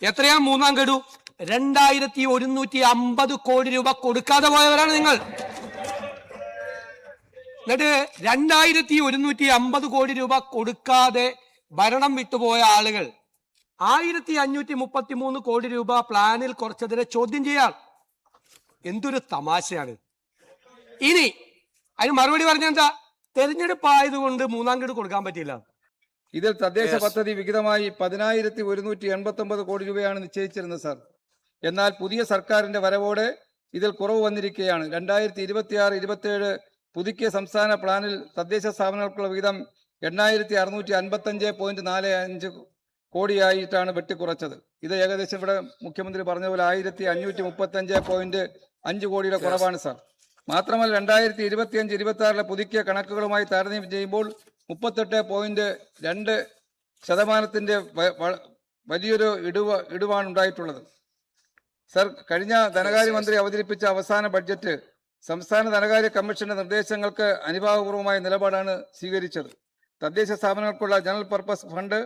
എത്രയാണ് മൂന്നാം ഗഡു? 2150 കോടി രൂപ കൊടുക്കാതെ പോയവരാണ് നിങ്ങൾ. എന്നിട്ട് 2150 കോടി രൂപ കൊടുക്കാതെ ഭരണം വിട്ടുപോയ ആളുകൾ 1533 കോടി രൂപ പ്ലാനിൽ കുറച്ചതിനെ ചോദ്യം ചെയ്യാൻ. എന്തൊരു തമാശയാണ്. ഇനി അതിന് മറുപടി പറഞ്ഞെന്താ? തെരഞ്ഞെടുപ്പ് ആയതുകൊണ്ട് മൂന്നാം ഗഡു കൊടുക്കാൻ പറ്റില്ല. ഇതിൽ തദ്ദേശ പദ്ധതി വിഹിതമായി 10,189 കോടി രൂപയാണ് നിശ്ചയിച്ചിരുന്നത് സാർ. എന്നാൽ പുതിയ സർക്കാരിന്റെ വരവോടെ ഇതിൽ കുറവ് വന്നിരിക്കുകയാണ്. 2026-27 പുതുക്കിയ സംസ്ഥാന പ്ലാനിൽ തദ്ദേശ സ്ഥാപനങ്ങൾക്കുള്ള വിഹിതം 8,655.45 കോടിയായിട്ടാണ് വെട്ടിക്കുറച്ചത്. ഇത് ഏകദേശം ഇവിടെ മുഖ്യമന്ത്രി പറഞ്ഞ പോലെ 1,535.5 കോടിയുടെ കുറവാണ് സാർ. മാത്രമല്ല 2025-26 പുതുക്കിയ കണക്കുകളുമായി താരതമ്യം ചെയ്യുമ്പോൾ 38.2% വലിയൊരു ഇടിവാണ് ഉണ്ടായിട്ടുള്ളത്. സർ, കഴിഞ്ഞ ധനകാര്യമന്ത്രി അവതരിപ്പിച്ച അവസാന ബഡ്ജറ്റ് സംസ്ഥാന ധനകാര്യ കമ്മീഷന്റെ നിർദ്ദേശങ്ങൾക്ക് അനുഭാവപൂർവമായ നിലപാടാണ് സ്വീകരിച്ചത്. തദ്ദേശ സ്ഥാപനങ്ങൾക്കുള്ള general purpose fund,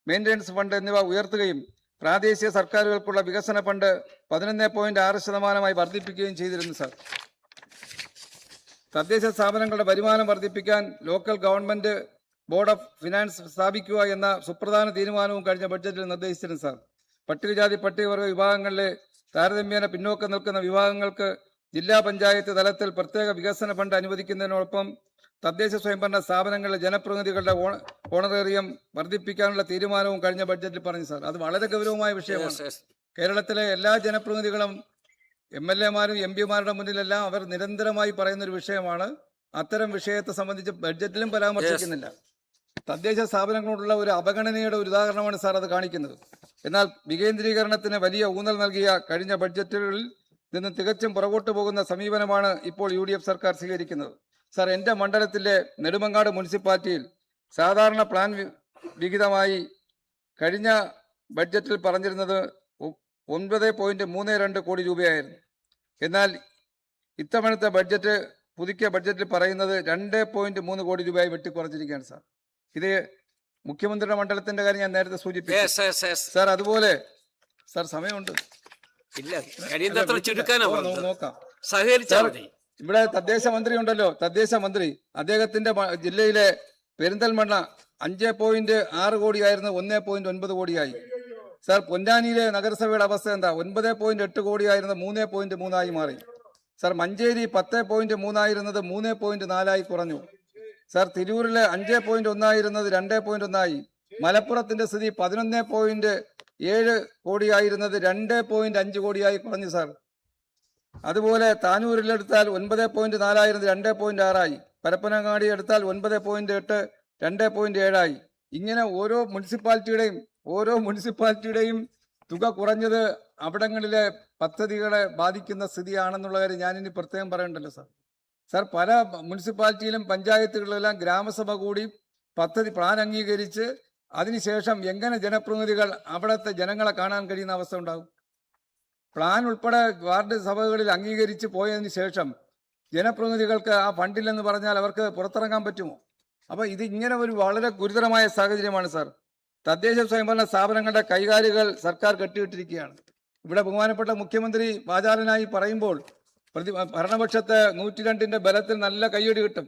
maintenance fund എന്നിവ ഉയർത്തുകയും പ്രാദേശിക സർക്കാരുകൾക്കുള്ള വികസന ഫണ്ട് 11.6% വർദ്ധിപ്പിക്കുകയും ചെയ്തിരുന്നു സാർ. തദ്ദേശ സ്ഥാപനങ്ങളുടെ വരുമാനം വർദ്ധിപ്പിക്കാൻ local government board of finance സ്ഥാപിക്കുക എന്ന സുപ്രധാന തീരുമാനവും കഴിഞ്ഞ ബഡ്ജറ്റിൽ നിർദ്ദേശിച്ചിരുന്നു സാർ. പട്ടികജാതി പട്ടികവർഗ വിഭാഗങ്ങളിലെ താരതമ്യേന പിന്നോക്കം നിൽക്കുന്ന വിഭാഗങ്ങൾക്ക് ജില്ലാ പഞ്ചായത്ത് തലത്തിൽ പ്രത്യേക വികസന ഫണ്ട് അനുവദിക്കുന്നതിനോടൊപ്പം തദ്ദേശ സ്വയംഭരണ സ്ഥാപനങ്ങളിലെ ജനപ്രതിനിധികളുടെ ഓണറേറിയം വർദ്ധിപ്പിക്കാനുള്ള തീരുമാനവും കഴിഞ്ഞ ബഡ്ജറ്റിൽ പറഞ്ഞു സാർ. അത് വളരെ ഗൗരവമായ വിഷയമാണ്. കേരളത്തിലെ എല്ലാ ജനപ്രതിനിധികളും MLA-മാരും MP-മാരുടെ മുന്നിലെല്ലാം അവർ നിരന്തരമായി പറയുന്നൊരു വിഷയമാണ്. അത്തരം വിഷയത്തെ സംബന്ധിച്ച് ബഡ്ജറ്റിലും പരാമർശിക്കുന്നില്ല. തദ്ദേശ സ്ഥാപനങ്ങളോടുള്ള ഒരു അവഗണനയുടെ ഒരു ഉദാഹരണമാണ് സാർ അത് കാണിക്കുന്നത്. എന്നാൽ വികേന്ദ്രീകരണത്തിന് വലിയ ഊന്നൽ നൽകിയ കഴിഞ്ഞ ബഡ്ജറ്റുകളിൽ നിന്ന് തികച്ചും പുറകോട്ട് പോകുന്ന സമീപനമാണ് ഇപ്പോൾ UDF സർക്കാർ സ്വീകരിക്കുന്നത്. സാർ, എൻ്റെ മണ്ഡലത്തിലെ നെടുമങ്ങാട് മുനിസിപ്പാലിറ്റിയിൽ സാധാരണ പ്ലാൻ വിഹിതമായി കഴിഞ്ഞ ബഡ്ജറ്റിൽ പറഞ്ഞിരുന്നത് 9.32 കോടി രൂപയായിരുന്നു. എന്നാൽ ഇത്തവണത്തെ പുതുക്കിയ ബഡ്ജറ്റിൽ പറയുന്നത് 2.3 കോടി രൂപയായി വെട്ടിക്കുറച്ചിരിക്കുകയാണ് സാർ. ഇത് മുഖ്യമന്ത്രിയുടെ മണ്ഡലത്തിന്റെ കാര്യം ഞാൻ നേരത്തെ സൂചിപ്പിച്ചു സാർ. അതുപോലെ സാർ, സമയമുണ്ട്, നോക്കാം. ഇവിടെ തദ്ദേശ മന്ത്രി ഉണ്ടല്ലോ, തദ്ദേശ മന്ത്രി, അദ്ദേഹത്തിന്റെ ജില്ലയിലെ പെരിന്തൽമണ്ണ 5.6 കോടിയായിരുന്നു 1.9 കോടിയായി. സാർ, പൊന്നാനിയിലെ നഗരസഭയുടെ അവസ്ഥ എന്താ? 9.8 കോടിയായിരുന്നത് 3.3 ആയി മാറി. സാർ, മഞ്ചേരി 10.3 ആയിരുന്നത് 3.4 കുറഞ്ഞു. സാർ, തിരൂരിലെ 5.1 ആയിരുന്നത് 2.1 ആയി. മലപ്പുറത്തിന്റെ സ്ഥിതി 11.7 കോടിയായിരുന്നത് 2.5 കോടിയായി കുറഞ്ഞു സാർ. അതുപോലെ താനൂരിലെടുത്താൽ 9.4 ആയിരുന്നത് 2.6 ആയി. പരപ്പനങ്ങാടി എടുത്താൽ 9.8 2.7 ആയി. ഇങ്ങനെ ഓരോ മുനിസിപ്പാലിറ്റിയുടെയും തുക കുറഞ്ഞത് അവിടങ്ങളിലെ പദ്ധതികളെ ബാധിക്കുന്ന സ്ഥിതിയാണെന്നുള്ള കാര്യം ഞാനിനി പ്രത്യേകം പറയണ്ടല്ലോ സാർ. സാർ, പല മുനിസിപ്പാലിറ്റിയിലും പഞ്ചായത്തുകളിലെല്ലാം ഗ്രാമസഭ കൂടി പദ്ധതി പ്ലാൻ അംഗീകരിച്ച് അതിനുശേഷം എങ്ങനെ ജനപ്രതിനിധികൾ അവിടുത്തെ ജനങ്ങളെ കാണാൻ കഴിയുന്ന അവസ്ഥ ഉണ്ടാകും? പ്ലാൻ ഉൾപ്പെടെ വാർഡ് സഭകളിൽ അംഗീകരിച്ച് പോയതിനു ശേഷം ജനപ്രതിനിധികൾക്ക് ആ ഫണ്ടില്ലെന്ന് പറഞ്ഞാൽ അവർക്ക് പുറത്തിറങ്ങാൻ പറ്റുമോ? അപ്പോൾ ഇത് ഇങ്ങനെ ഒരു വളരെ ഗുരുതരമായ സാഹചര്യമാണ് സാർ. തദ്ദേശ സ്വയംഭരണ സ്ഥാപനങ്ങളുടെ കൈകാലുകൾ സർക്കാർ കെട്ടിയിട്ടിരിക്കുകയാണ്. ഇവിടെ ബഹുമാനപ്പെട്ട മുഖ്യമന്ത്രി വാചാലനായി പറയുമ്പോൾ ഭരണപക്ഷത്തെ 102ന്റെ ബലത്തിൽ നല്ല കയ്യടി കിട്ടും.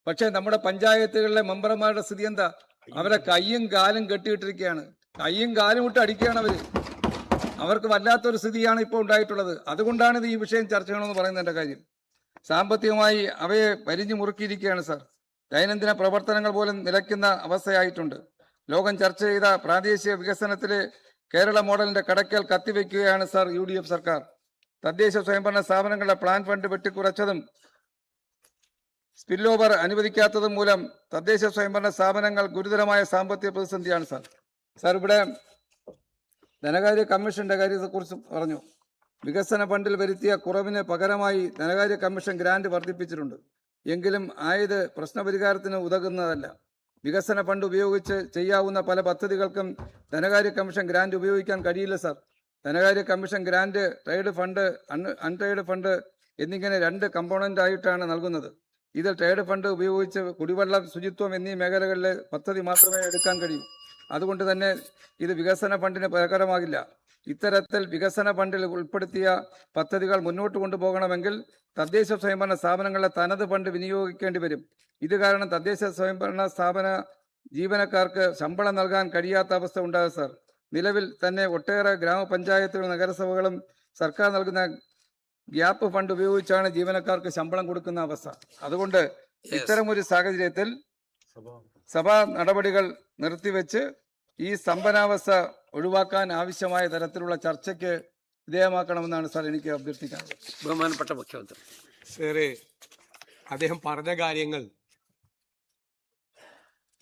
പക്ഷേ നമ്മുടെ പഞ്ചായത്തുകളിലെ മെമ്പർമാരുടെ സ്ഥിതി എന്താ? അവരെ കയ്യും കാലും കെട്ടിയിട്ടിരിക്കുകയാണ്. കയ്യും കാലും ഇട്ട് അടിക്കുകയാണ് അവർക്ക് വല്ലാത്തൊരു സ്ഥിതിയാണ് ഇപ്പോൾ ഉണ്ടായിട്ടുള്ളത്. അതുകൊണ്ടാണ് ഇത് ഈ വിഷയം ചർച്ച ചെയ്യണമെന്ന് പറയുന്നതിൻ്റെ കാര്യം. സാമ്പത്തികമായി അവയെ വരിഞ്ഞു മുറുക്കിയിരിക്കുകയാണ് സാർ. ദൈനംദിന പ്രവർത്തനങ്ങൾ പോലും നിലയ്ക്കുന്ന അവസ്ഥയായിട്ടുണ്ട്. ലോകം ചർച്ച ചെയ്ത പ്രാദേശിക വികസനത്തിലെ കേരള മോഡലിന്റെ കടക്കൽ കത്തിവെക്കുകയാണ് സാർ UDF സർക്കാർ. തദ്ദേശ സ്വയംഭരണ സ്ഥാപനങ്ങളുടെ പ്ലാൻ ഫണ്ട് വെട്ടിക്കുറച്ചതും സ്പിൽ ഓവർ അനുവദിക്കാത്തതും മൂലം തദ്ദേശ സ്വയംഭരണ സ്ഥാപനങ്ങൾ ഗുരുതരമായ സാമ്പത്തിക പ്രതിസന്ധിയാണ് സാർ. സാർ, ഇവിടെ ധനകാര്യ കമ്മീഷന്റെ കാര്യത്തെക്കുറിച്ച് പറഞ്ഞു. വികസന ഫണ്ടിൽ വരുത്തിയ കുറവിന് പകരമായി ധനകാര്യ കമ്മീഷൻ ഗ്രാന്റ് വർദ്ധിപ്പിച്ചിട്ടുണ്ട്. എങ്കിലും ആയത് പ്രശ്നപരിഹാരത്തിന് ഉതകുന്നതല്ല. വികസന ഫണ്ട് ഉപയോഗിച്ച് ചെയ്യാവുന്ന പല പദ്ധതികൾക്കും ധനകാര്യ കമ്മീഷൻ ഗ്രാന്റ് ഉപയോഗിക്കാൻ കഴിയില്ല സാർ. ധനകാര്യ കമ്മീഷൻ ഗ്രാന്റ് ട്രേഡ് ഫണ്ട്, അൺട്രേഡ് ഫണ്ട് എന്നിങ്ങനെ 2 കമ്പോണന്റ് ആയിട്ടാണ് നൽകുന്നത്. ഇതിൽ ട്രേഡ് ഫണ്ട് ഉപയോഗിച്ച് കുടിവെള്ളം, ശുചിത്വം എന്നീ മേഖലകളിലെ പദ്ധതി മാത്രമേ എടുക്കാൻ കഴിയൂ. അതുകൊണ്ട് തന്നെ ഇത് വികസന ഫണ്ടിന് പകരമാകില്ല. ഇത്തരത്തിൽ വികസന ഫണ്ടിൽ ഉൾപ്പെടുത്തിയ പദ്ധതികൾ മുന്നോട്ട് കൊണ്ടുപോകണമെങ്കിൽ തദ്ദേശ സ്വയംഭരണ സ്ഥാപനങ്ങളിലെ തനത് ഫണ്ട് വിനിയോഗിക്കേണ്ടി വരും. ഇത് കാരണം തദ്ദേശ സ്വയംഭരണ സ്ഥാപന ജീവനക്കാർക്ക് ശമ്പളം നൽകാൻ കഴിയാത്ത അവസ്ഥ ഉണ്ടാകും സർ. നിലവിൽ തന്നെ ഒട്ടേറെ ഗ്രാമപഞ്ചായത്തുകളും നഗരസഭകളും സർക്കാർ നൽകുന്ന ഗ്യാപ്പ് ഫണ്ട് ഉപയോഗിച്ചാണ് ജീവനക്കാർക്ക് ശമ്പളം കൊടുക്കുന്ന അവസ്ഥ. അതുകൊണ്ട് ഇത്തരമൊരു സാഹചര്യത്തിൽ സഭാ നടപടികൾ നിർത്തിവെച്ച് ഈ സ്തംഭനാവസ്ഥ ഒഴിവാക്കാൻ ആവശ്യമായ തരത്തിലുള്ള ചർച്ചയ്ക്ക് വിധേയമാക്കണമെന്നാണ് സാർ എനിക്ക് അഭ്യർത്ഥിക്കാനുള്ളത്. ബഹുമാനപ്പെട്ട മുഖ്യമന്ത്രി. സാറേ, അദ്ദേഹം പറഞ്ഞ കാര്യങ്ങൾ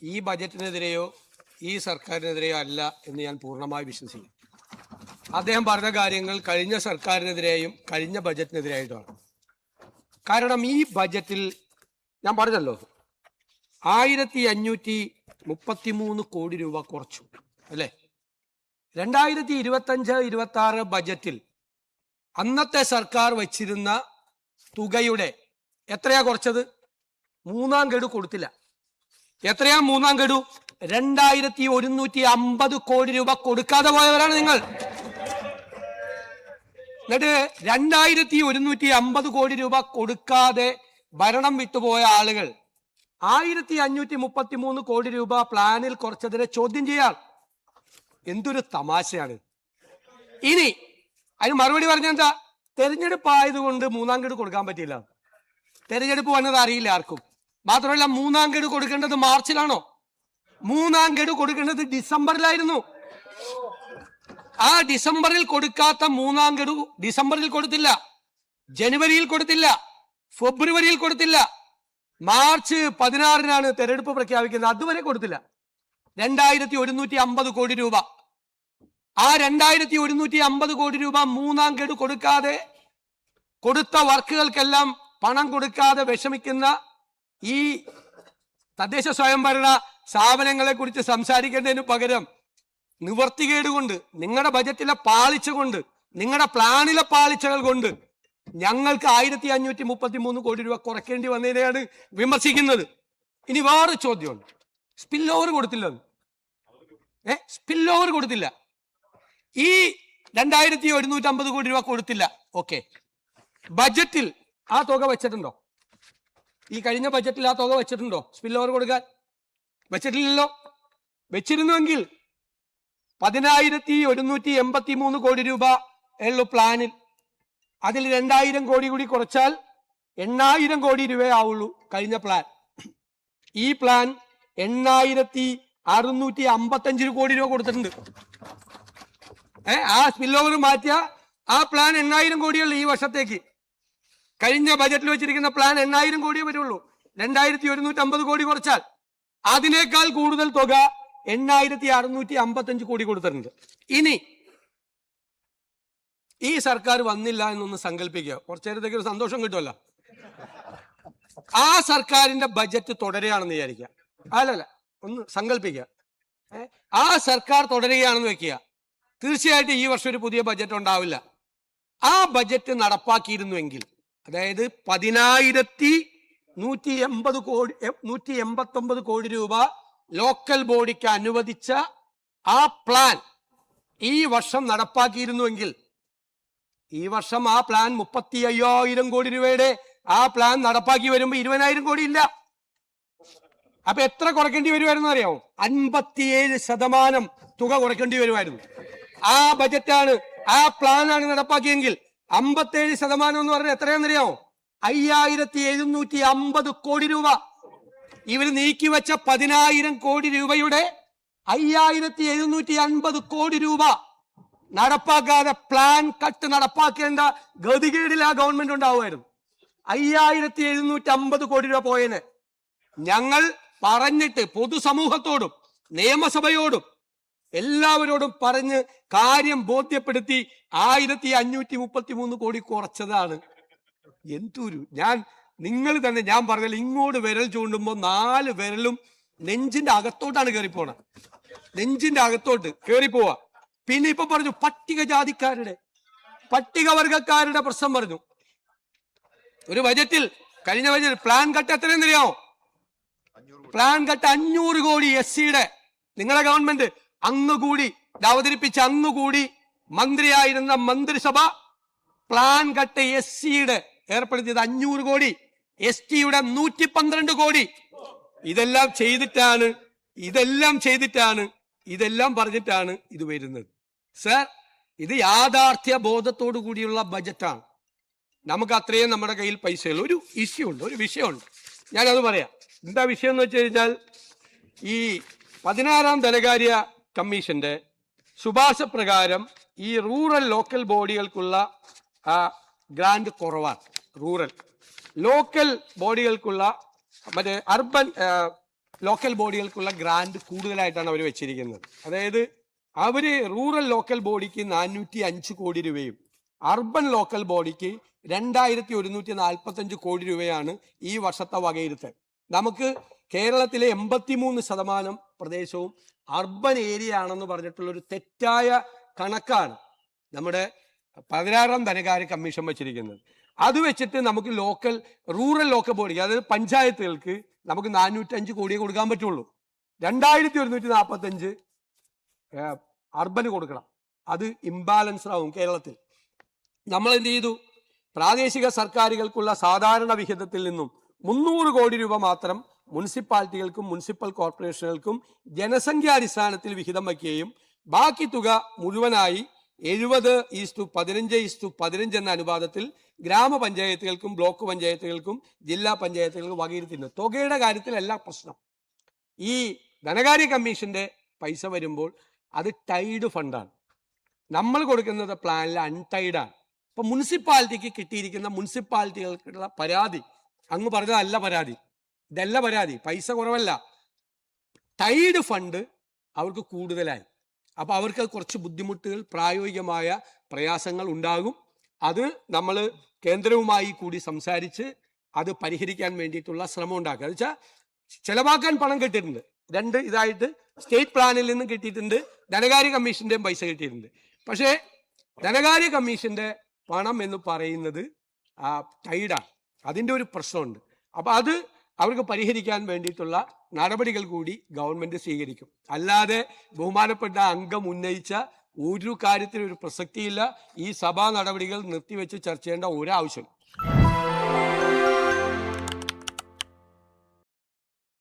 ഈ ബജറ്റിനെതിരെയോ ഈ സർക്കാരിനെതിരെയോ അല്ല എന്ന് ഞാൻ പൂർണ്ണമായി വിശ്വസിക്കുന്നു. അദ്ദേഹം പറഞ്ഞ കാര്യങ്ങൾ കഴിഞ്ഞ സർക്കാരിനെതിരെയും കഴിഞ്ഞ ബജറ്റിനെതിരായിട്ടുമാണ്. കാരണം ഈ ബജറ്റിൽ ഞാൻ പറഞ്ഞല്ലോ 1533 കോടി രൂപ കുറച്ചു അല്ലേ. 2025-26 ബജറ്റിൽ അന്നത്തെ സർക്കാർ വച്ചിരുന്ന തുകയുടെ എത്രയാ കുറച്ചത്? 3-ാം ഗഡു കൊടുത്തില്ല. എത്രയാ 3-ാം ഗഡു? 2150 കോടി രൂപ കൊടുക്കാതെ പോയവരാണ് നിങ്ങൾ. എന്നിട്ട് 2150 കോടി രൂപ കൊടുക്കാതെ ഭരണം വിട്ടുപോയ ആളുകൾ 1533 കോടി രൂപ പ്ലാനിൽ കുറച്ചതിനെ ചോദ്യം ചെയ്യാൻ. എന്തൊരു തമാശയാണ്. ഇനി അതിന് മറുപടി പറഞ്ഞെന്താ? തെരഞ്ഞെടുപ്പ് ആയതുകൊണ്ട് 3-ാം ഗഡു കൊടുക്കാൻ പറ്റില്ല. തെരഞ്ഞെടുപ്പ് വന്നത് അറിയില്ല ആർക്കും. മാത്രമല്ല 3-ാം ഗഡു കൊടുക്കേണ്ടത് മാർച്ചിലാണോ? 3-ാം ഗഡു കൊടുക്കേണ്ടത് ഡിസംബറിലായിരുന്നു. ആ ഡിസംബറിൽ കൊടുക്കാത്ത 3-ാം ഗഡു ഡിസംബറിൽ കൊടുത്തില്ല, ജനുവരിയിൽ കൊടുത്തില്ല, ഫെബ്രുവരിയിൽ കൊടുത്തില്ല. മാർച്ച് 16-നാണ് തെരഞ്ഞെടുപ്പ് പ്രഖ്യാപിക്കുന്നത്. അതുവരെ കൊടുത്തില്ല. 2150 കോടി രൂപ. ആ 2150 കോടി രൂപ 3-ാം ഗഡു കൊടുക്കാതെ കൊടുത്ത വർക്കുകൾക്കെല്ലാം പണം കൊടുക്കാതെ വിഷമിക്കുന്ന ഈ തദ്ദേശ സ്വയംഭരണ സ്ഥാപനങ്ങളെ കുറിച്ച് സംസാരിക്കേണ്ടതിന് പകരം നിവർത്തികേട് കൊണ്ട്, നിങ്ങളുടെ ബജറ്റിലെ പാളിച്ച കൊണ്ട്, നിങ്ങളുടെ പ്ലാനിലെ പാളിച്ചകൾ കൊണ്ട് ഞങ്ങൾക്ക് 1533 കോടി രൂപ കുറയ്ക്കേണ്ടി വന്നതിനെയാണ് വിമർശിക്കുന്നത്. ഇനി വേറെ ചോദ്യമുണ്ട്. സ്പിൽ ഓവർ കൊടുത്തില്ല. സ്പിൽ ഓവർ കൊടുത്തില്ല. ഈ 2150 കോടി രൂപ കൊടുത്തില്ല. ഓക്കെ, ബജറ്റിൽ ആ തുക വെച്ചിട്ടുണ്ടോ? ഈ കഴിഞ്ഞ ബജറ്റിൽ ആ തുക വെച്ചിട്ടുണ്ടോ സ്പിൽ ഓവർ കൊടുക്കാൻ? വെച്ചിട്ടില്ലല്ലോ. വെച്ചിരുന്നുവെങ്കിൽ 10,183 കോടി രൂപ ഉള്ളു പ്ലാനിൽ. അതിൽ 2000 കോടി കൂടി കുറച്ചാൽ 8000 കോടി രൂപയേ ആവുള്ളൂ കഴിഞ്ഞ പ്ലാൻ. ഈ പ്ലാൻ 8655 കോടി രൂപ കൊടുത്തിട്ടുണ്ട്. ആ സ്പിൽ ഓവർ മാറ്റിയ ആ പ്ലാൻ 8000 കോടിയുള്ളൂ ഈ വർഷത്തേക്ക്. കഴിഞ്ഞ ബജറ്റിൽ വെച്ചിരിക്കുന്ന പ്ലാൻ 8000 കോടിയേ വരുള്ളൂ. 2150 കോടി കുറച്ചാൽ അതിനേക്കാൾ കൂടുതൽ തുക 8655 കോടി കൊടുത്തിട്ടുണ്ട്. ഇനി ഈ സർക്കാർ വന്നില്ല എന്നൊന്ന് സങ്കല്പിക്കുക. കുറച്ചു നേരത്തേക്ക് ഒരു സന്തോഷം കിട്ടുമല്ലോ. ആ സർക്കാരിന്റെ ബജറ്റ് തുടരുകയാണെന്ന് വിചാരിക്കുക. അല്ലല്ല, ഒന്ന് സങ്കല്പിക്കുക. ആ സർക്കാർ തുടരുകയാണെന്ന് വെക്കുക. തീർച്ചയായിട്ടും ഈ വർഷം ഒരു പുതിയ ബജറ്റ് ഉണ്ടാവില്ല. ആ ബജറ്റ് നടപ്പാക്കിയിരുന്നുവെങ്കിൽ, അതായത് 10,189 കോടി രൂപ ലോക്കൽ ബോഡിക്ക് അനുവദിച്ച ആ പ്ലാൻ ഈ വർഷം നടപ്പാക്കിയിരുന്നുവെങ്കിൽ, ഈ വർഷം ആ പ്ലാൻ 35,000 കോടി രൂപയുടെ ആ പ്ലാൻ നടപ്പാക്കി വരുമ്പോ 20,000 കോടി ഇല്ല. അപ്പൊ എത്ര കുറയ്ക്കേണ്ടി വരുമായിരുന്നു അറിയാമോ? 57% തുക കുറയ്ക്കേണ്ടി വരുമായിരുന്നു. ആ ബജറ്റാണ്, ആ പ്ലാനാണ് നടപ്പാക്കിയെങ്കിൽ 57% എന്ന് പറഞ്ഞാൽ എത്രയാണെന്നറിയാമോ? 5,750 കോടി രൂപ. ഇവർ നീക്കിവെച്ച 10,000 കോടി രൂപയുടെ 5,750 കോടി രൂപ നടപ്പാക്കാതെ പ്ലാൻ കട്ട് നടപ്പാക്കേണ്ട ഗതികേടിൽ ആ ഗവൺമെന്റ് ഉണ്ടാവുമായിരുന്നു. 5,750 കോടി രൂപ പോയതിന് ഞങ്ങൾ പറഞ്ഞിട്ട് പൊതുസമൂഹത്തോടും നിയമസഭയോടും എല്ലാവരോടും പറഞ്ഞ് കാര്യം ബോധ്യപ്പെടുത്തി 1533 കോടി കുറച്ചതാണ്. എന്തൊരു നിങ്ങൾ തന്നെ ഞാൻ പറഞ്ഞാൽ ഇങ്ങോട്ട് വിരൽ ചൂണ്ടുമ്പോൾ 4 വിരലും നെഞ്ചിന്റെ അകത്തോട്ടാണ് കയറിപ്പോണത്. നെഞ്ചിന്റെ അകത്തോട്ട് കയറിപ്പോവാ. പിന്നെ ഇപ്പൊ പറഞ്ഞു പട്ടികവർഗക്കാരുടെ പ്രശ്നം പറഞ്ഞു. ഒരു ബജറ്റിൽ കഴിഞ്ഞ ബജറ്റിൽ പ്ലാൻ കട്ട് എത്രയെന്ന് അറിയാമോ? പ്ലാൻ കട്ട് 500 കോടി. SC-യുടെ നിങ്ങളുടെ ഗവൺമെന്റ് അന്നുകൂടി അവതരിപ്പിച്ച അന്നുകൂടി മന്ത്രിയായിരുന്ന മന്ത്രിസഭ പ്ലാൻ കട്ട് SC-യുടെ ഏർപ്പെടുത്തിയത് 500 കോടി, ST-യുടെ 112 കോടി. ഇതെല്ലാം പറഞ്ഞിട്ടാണ് ഇത് വരുന്നത്. സർ, ഇത് യാഥാർത്ഥ്യ ബോധത്തോടു കൂടിയുള്ള ബജറ്റാണ്. നമുക്ക് അത്രയും നമ്മുടെ കയ്യിൽ പൈസയുള്ള ഒരു വിഷയമുണ്ട്. ഞാനത് പറയാം. എന്താ വിഷയം എന്ന് വെച്ച് കഴിഞ്ഞാൽ, ഈ 16ാം ധനകാര്യ കമ്മീഷന്റെ ശുപാർശ പ്രകാരം ഈ റൂറൽ ലോക്കൽ ബോഡികൾക്കുള്ള ഗ്രാന്റ് കുറവാണ്. റൂറൽ ലോക്കൽ ബോഡികൾക്കുള്ള മറ്റേ അർബൻ ലോക്കൽ ബോഡികൾക്കുള്ള ഗ്രാന്റ് കൂടുതലായിട്ടാണ് അവർ വെച്ചിരിക്കുന്നത്. അതായത് അവര് റൂറൽ ലോക്കൽ ബോഡിക്ക് 405 കോടി രൂപയും അർബൻ ലോക്കൽ ബോഡിക്ക് 2145 കോടി രൂപയാണ് ഈ വർഷത്തെ വകയിരുത്തൽ. നമുക്ക് കേരളത്തിലെ 83% പ്രദേശവും അർബൻ ഏരിയ ആണെന്ന് പറഞ്ഞിട്ടുള്ള ഒരു തെറ്റായ കണക്കാണ് നമ്മുടെ 16ാം ധനകാര്യ കമ്മീഷൻ വെച്ചിരിക്കുന്നത്. അത് വെച്ചിട്ട് നമുക്ക് റൂറൽ ലോക്കൽ ബോഡി, അതായത് പഞ്ചായത്തുകൾക്ക് നമുക്ക് 405 കോടിയെ കൊടുക്കാൻ പറ്റുള്ളൂ. 2145 അർബന് കൊടുക്കണം. അത് ഇംബാലൻസ്ഡ് ആവും കേരളത്തിൽ. നമ്മൾ എന്ത് ചെയ്തു? പ്രാദേശിക സർക്കാരുകൾക്കുള്ള സാധാരണ വിഹിതത്തിൽ നിന്നും 300 കോടി രൂപ മാത്രം മുനിസിപ്പാലിറ്റികൾക്കും മുനിസിപ്പൽ കോർപ്പറേഷനുകൾക്കും ജനസംഖ്യാടിസ്ഥാനത്തിൽ വിഹിതം വയ്ക്കുകയും ബാക്കി തുക മുഴുവനായി 70:15:15 എന്ന അനുപാതത്തിൽ ഗ്രാമപഞ്ചായത്തുകൾക്കും ബ്ലോക്ക് പഞ്ചായത്തുകൾക്കും ജില്ലാ പഞ്ചായത്തുകൾക്കും വകയിരുത്തുന്നു. തുകയുടെ കാര്യത്തിലല്ല പ്രശ്നം. ഈ ധനകാര്യ കമ്മീഷന്റെ പൈസ വരുമ്പോൾ അത് ടൈഡ് ഫണ്ടാണ്. നമ്മൾ കൊടുക്കുന്നത് പ്ലാനിൽ അൺടൈഡാണ്. ഇപ്പൊ മുനിസിപ്പാലിറ്റിക്ക് കിട്ടിയിരിക്കുന്ന മുനിസിപ്പാലിറ്റികൾക്കുള്ള പരാതി അങ്ങ് പറഞ്ഞതല്ല പരാതി, ഇതല്ല പരാതി. പൈസ കുറവല്ല, ടൈഡ് ഫണ്ട് അവർക്ക് കൂടുതലായി. അപ്പൊ അവർക്ക് കുറച്ച് ബുദ്ധിമുട്ടുകൾ, പ്രായോഗികമായ പ്രയാസങ്ങൾ ഉണ്ടാകും. അത് നമ്മൾ കേന്ദ്രവുമായി കൂടി സംസാരിച്ച് അത് പരിഹരിക്കാൻ വേണ്ടിയിട്ടുള്ള ശ്രമം ഉണ്ടാക്കുക. എന്ന് വെച്ചാൽ ചെലവാക്കാൻ പണം കിട്ടിയിട്ടുണ്ട്. 2 ഇതായിട്ട് സ്റ്റേറ്റ് പ്ലാനിൽ നിന്നും കിട്ടിയിട്ടുണ്ട്, ധനകാര്യ കമ്മീഷന്റെയും പൈസ കിട്ടിയിട്ടുണ്ട്. പക്ഷേ ധനകാര്യ കമ്മീഷന്റെ പണം എന്ന് പറയുന്നത് ടൈഡാണ്. അതിൻ്റെ ഒരു പ്രശ്നമുണ്ട്. അപ്പൊ അത് അവർക്ക് പരിഹരിക്കാൻ വേണ്ടിയിട്ടുള്ള നടപടികൾ കൂടി ഗവൺമെന്റ് സ്വീകരിക്കും. അല്ലാതെ ബഹുമാനപ്പെട്ട അംഗം ഉന്നയിച്ച ഒരു കാര്യത്തിനൊരു പ്രസക്തിയില്ല. ഈ സഭാ നടപടികൾ നിർത്തിവെച്ച് ചർച്ച ചെയ്യേണ്ട ഒരാവശ്യം.